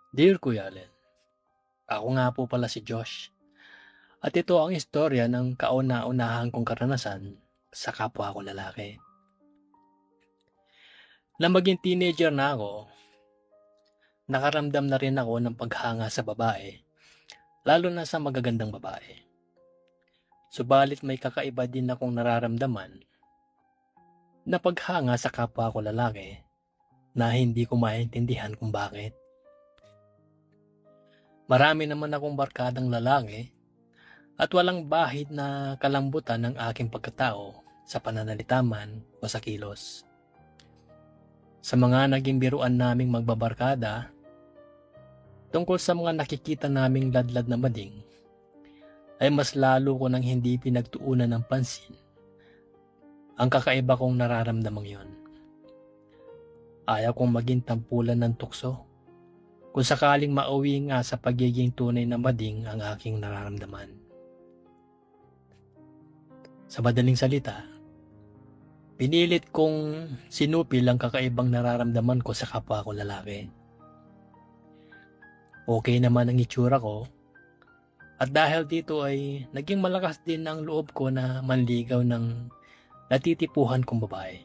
Dear Kuya Allen, ako nga po pala si Josh. At ito ang istorya ng kauna-unahan kong karanasan sa kapwa ko lalaki. Nang maging teenager na ako, nakaramdam na rin ako ng paghanga sa babae, lalo na sa magagandang babae. Subalit may kakaiba din akong nararamdaman na paghanga sa kapwa ko lalaki na hindi ko maintindihan kung bakit. Marami naman akong barkadang lalaki at walang bahid na kalambutan ng aking pagkatao sa pananalita man o sa kilos. Sa mga naging biruan naming magbabarkada, tungkol sa mga nakikita naming ladlad na mading, ay mas lalo ko nang hindi pinagtuunan ng pansin ang kakaiba kong nararamdamang yon. Ayaw kong maging tampulan ng tukso kung sakaling mauwi nga sa pagiging tunay na mading ang aking nararamdaman. Sa madaling salita, pinilit kong sinupil ang kakaibang nararamdaman ko sa kapwa ko lalaki. Okay naman ang itsura ko, at dahil dito ay naging malakas din ang loob ko na manligaw ng natitipuhan kong babae.